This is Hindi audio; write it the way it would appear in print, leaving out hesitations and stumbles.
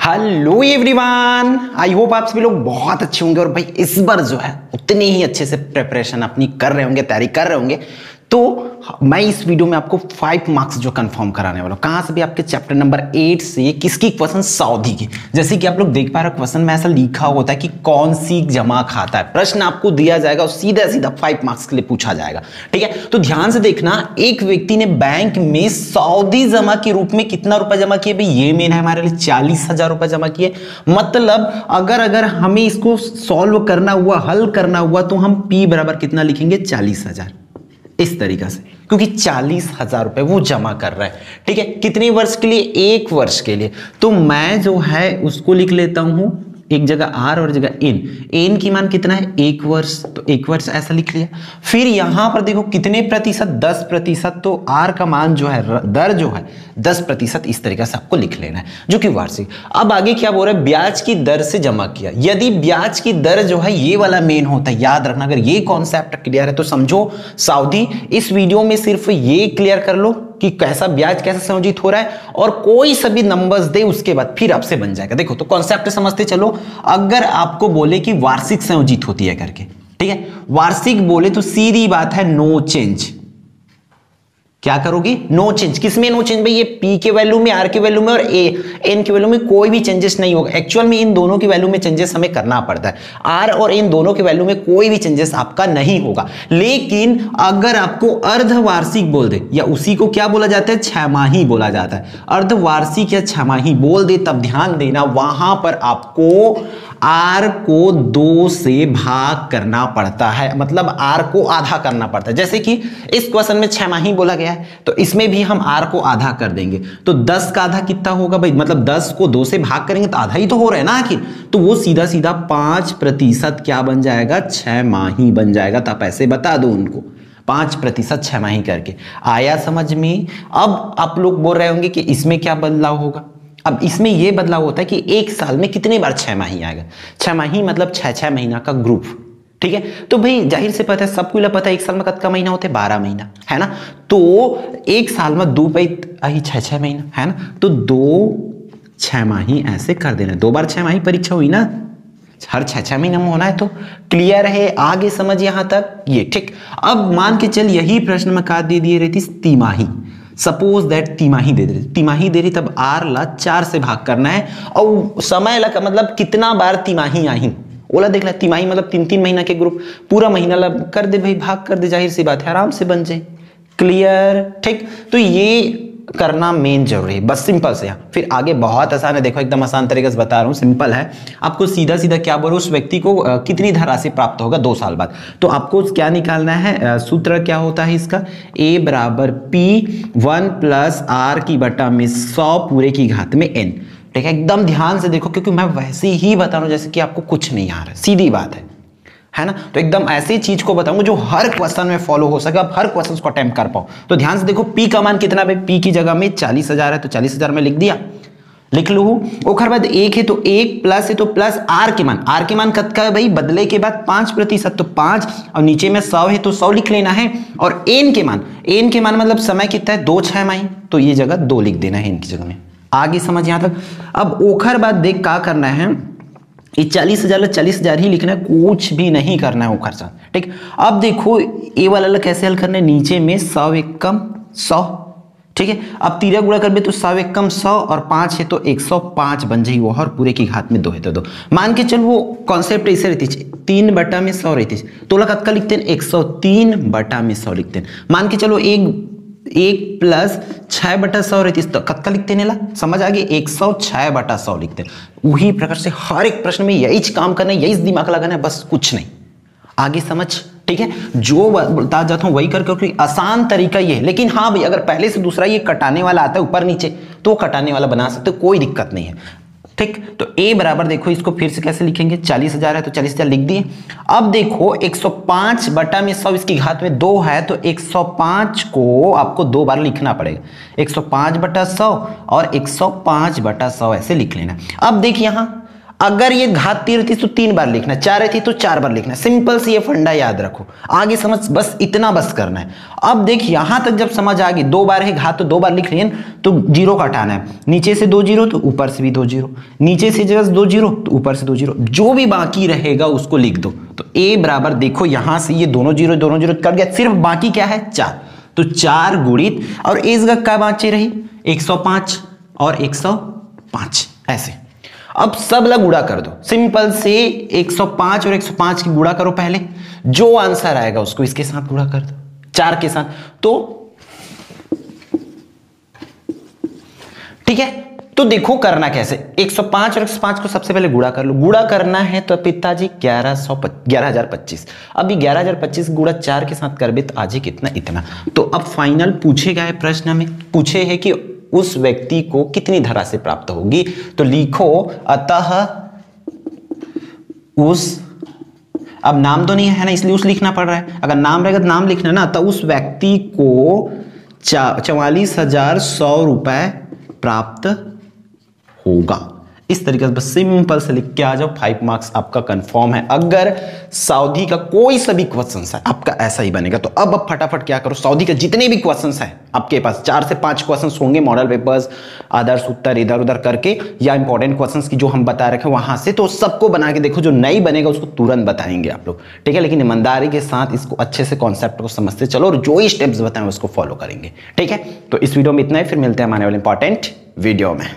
हेलो एवरीवन, आई होप आप सभी लोग बहुत अच्छे होंगे। और भाई इस बार जो है उतने ही अच्छे से प्रिपरेशन अपनी कर रहे होंगे, तैयारी कर रहे होंगे। तो मैं इस वीडियो में आपको 5 मार्क्स जो कंफर्म कराने वाला हूँ। कहाँ से भी? आपके चैप्टर नंबर 8 से। किसकी क्वेश्चन? सऊदी की। जैसे कि आप लोग देख पा रहे हो क्वेश्चन में ऐसा लिखा होता है कि कौन सी जमा खाता है। प्रश्न आपको दिया जाएगा और सीधा सीधा 5 मार्क्स के लिए पूछा जाएगा। ठीक है, तो ध्यान से देखना। एक व्यक्ति ने बैंक में सऊदी जमा के रूप में कितना रुपए जमा किए? भाई ये मेन है हमारे लिए 40,000 रुपए जमा किए। मतलब अगर हमें इसको सॉल्व करना हुआ, हल करना हुआ, तो हम P बराबर कितना लिखेंगे? 40,000। इस तरीका से, क्योंकि 40,000 रुपए वो जमा कर रहा है। ठीक है, कितने वर्ष के लिए? 1 वर्ष के लिए। तो मैं जो है उसको लिख लेता हूं, एक जगह R और जगह N की मान कितना है? 1 वर्ष। तो 1 वर्ष ऐसा लिख लिया। फिर यहां पर देखो कितने प्रतिशत? 10%। तो R का मान जो है, दर जो है 10%, इस तरीके से आपको लिख लेना है, जो कि वार्षिक। अब आगे क्या बोल रहा है? ब्याज की दर से जमा किया। यदि ब्याज की दर जो है ये वाला मेन होता है, याद रखना। अगर ये कॉन्सेप्ट क्लियर है तो समझो सऊदी। इस वीडियो में सिर्फ ये क्लियर कर लो कि कैसा ब्याज कैसे संयोजित हो रहा है, और कोई सभी नंबर्स दे, उसके बाद फिर आपसे बन जाएगा। देखो तो कॉन्सेप्ट समझते चलो। अगर आपको बोले कि वार्षिक संयोजित होती है करके, ठीक है, वार्षिक बोले तो सीधी बात है नो चेंज। क्या करोगी? No change. किसमें नो चेंज? भाई ये P के वैल्यू में, R के वैल्यू में और N के वैल्यू में कोई भी चेंजेस नहीं होगा। एक्चुअल में इन दोनों की वैल्यू में चेंजेस हमें करना पड़ता है। R और N दोनों के वैल्यू में कोई भी चेंजेस आपका नहीं होगा। लेकिन अगर आपको अर्धवार्षिक बोल दे, या उसी को क्या बोला जाता है? छमाही बोला जाता है। अर्धवार्षिक या छमाही बोल दे, तब ध्यान देना वहां पर आपको R को 2 से भाग करना पड़ता है। मतलब R को आधा करना पड़ता है। जैसे कि इस क्वेश्चन में छमाही बोला गया है, तो इसमें भी हम R को आधा कर देंगे। तो 10 का आधा कितना होगा भाई? मतलब 10 को 2 से भाग करेंगे तो आधा ही तो हो रहा है ना आखिर। तो वो सीधा सीधा 5% क्या बन जाएगा? छमाही बन जाएगा। तो आप ऐसे बता दो उनको, 5% छमाही करके। आया समझ में? अब आप लोग बोल रहे होंगे कि इसमें क्या बदलाव होगा। अब इसमें यह बदलाव होता है कि एक साल में कितने बार छमाही आएगा। छमाही मतलब 6 महीना का ग्रुप। ठीक है, तो भाई जाहिर से पता है, सबको पता है एक साल में कितना महीना होते हैं? 12 महीना, है ना। तो एक साल में 2 आई 6 महीना, है ना। तो 2 छमाही ऐसे कर देना। 2 बार छमाही परीक्षा हुई ना, हर 6 महीना में होना है। तो क्लियर है? आगे समझ यहां तक ये ठीक। अब मान के चल यही प्रश्न में का दे दिए रहती तिमाही। सपोज दैट तिमाही दे रही, तब R ला 4 से भाग करना है। और समय लगा मतलब कितना बार तिमाही आई, ओला देख ला। तिमाही मतलब 3-3 महीना के ग्रुप, पूरा महीना ला कर दे भाई, भाग कर दे। जाहिर सी बात है आराम से बन जाए। क्लियर? ठीक। तो ये करना मेन जरूरी है, बस सिंपल से। यहाँ फिर आगे बहुत आसान है। देखो एकदम आसान तरीके से बता रहा हूँ, सिंपल है। आपको सीधा सीधा क्या बोलो, उस व्यक्ति को कितनी धनराशि प्राप्त होगा 2 साल बाद। तो आपको क्या निकालना है? सूत्र क्या होता है इसका? A बराबर P1 + R की बटा में 100 पूरे की घात में N। ठीक है, एकदम ध्यान से देखो, क्योंकि मैं वैसे ही बता रहा हूँ जैसे कि आपको कुछ नहीं आ रहा है। सीधी बात है ना। तो एकदम ऐसी चीज को बताऊंगा जो हर क्वेश्चन में फॉलो हो सके, आप हर क्वेश्चन को अटेम्प्ट कर पाओ। तो ध्यान से देखो, P का मान कितना है? P की जगह में 40,000 है, तो 40,000 में लिख दिया, लिख लू। ओखर बाद 1 है तो 1 प्लस है तो प्लस R के मान कत है भाई? बदले के बाद 5%, तो 5, और नीचे में 100 है तो 100 लिख लेना है। और N के मान मतलब समय कितना है? 2 छमाही, तो ये जगह 2 लिख देना है इनकी जगह में। आगे समझ यहां तक। अब ओखर बाद देख क्या करना है, ये 40,000 ही लिखना है, कुछ भी नहीं करना है वो खर्चा। ठीक। अब देखो ए वाला कैसे हल करना है? नीचे में 100 एक कम 100। ठीक है, अब 13 गुणा कर बे तो 100 एक कम 100, और 5 है तो 105 बन जाएगी वो, और पूरे की घात में 2 है तो 2। मान के चल वो कॉन्सेप्ट ऐसे रहती है, 3 बटा में 100 रहती है, तो लगा का लिखते हैं 103 बटा में 100 लिखते हैं। मान के चलो 1 प्लस 6 बटा 100 रहती है, तो कत्का लिखते हैं, समझ आ गई? 106 बटा 100 लिखते हैं। वही प्रकार से हर एक प्रश्न में यही काम करना है, यही दिमाग लगाना है, बस कुछ नहीं। आगे समझ? ठीक है, जो बता जाता हूं वही कर, क्योंकि आसान तरीका ये है। लेकिन हाँ भाई, अगर पहले से दूसरा ये कटाने वाला आता है ऊपर नीचे, तो कटाने वाला बना सकते हो, कोई दिक्कत नहीं है। ठीक। तो A बराबर देखो, इसको फिर से कैसे लिखेंगे? 40,000 है तो 40,000 लिख दिए। अब देखो 105 बटा में 100, इसकी घात में 2 है, तो 105 को आपको 2 बार लिखना पड़ेगा। 105 बटा 100 और 105 बटा 100 ऐसे लिख लेना। अब देख यहाँ अगर ये घात 3 रहती तो 3 बार लिखना, 4 रहती तो 4 बार लिखना। सिंपल सी ये फंडा याद रखो, आगे समझ बस इतना बस करना है। अब देख यहां तक जब समझ आ गई, 2 बार है घात तो 2 बार लिख लिए तो 0 का हटाना है, नीचे से 2 0 तो ऊपर से भी 2 0, नीचे से जगह 2 0 तो ऊपर से 2 0, जो भी बाकी रहेगा उसको लिख दो। तो a बराबर देखो यहां से ये दोनों जीरो कट गया, सिर्फ बाकी क्या है 4, तो 4 गुणित और a जगह क्या बाकी रही 105 और 105 ऐसे। अब सब लग गुणा कर दो, सिंपल से 105 और 105 की गुणा करो पहले, जो आंसर आएगा उसको इसके साथ गुणा कर दो 4 के साथ, तो ठीक है। तो देखो करना कैसे, 105 और 105 को सबसे पहले गुणा कर लो, गुणा करना है तो पिताजी 11025। अभी 11025 गुणा 4 के साथ कर बे तो आज ही कितना, इतना। तो अब फाइनल पूछेगा है प्रश्न में, पूछे है कि उस व्यक्ति को कितनी धनराशि प्राप्त होगी, तो लिखो अतः उस, अब नाम तो नहीं है ना इसलिए उस लिखना पड़ रहा है, अगर नाम रहेगा तो नाम लिखना ना, तो उस व्यक्ति को 44,100 रुपए प्राप्त होगा। इस तरीके से बस सिंपल से लिख के आ जाओ, 5 मार्क्स आपका कंफर्म है। अगर साउदी का कोई सा भी क्वेश्चन है आपका ऐसा ही बनेगा। तो अब फटाफट क्या करो, साउदी के जितने भी क्वेश्चन है आपके पास 4 से 5 क्वेश्चन होंगे, मॉडल पेपर्स, आदर्श उत्तर इधर उधर करके या इंपॉर्टेंट क्वेश्चंस की जो हम बता रखे वहां से, तो सबको बना के देखो, जो नहीं बनेगा उसको तुरंत बताएंगे आप लोग, ठीक है। लेकिन ईमानदारी के साथ इसको अच्छे से कॉन्सेप्ट को समझते चलो और जो ही स्टेप्स बताएं उसको फॉलो करेंगे, ठीक है। तो इस वीडियो में इतना ही, फिर मिलते हैं हमारे वाले इंपॉर्टेंट वीडियो में।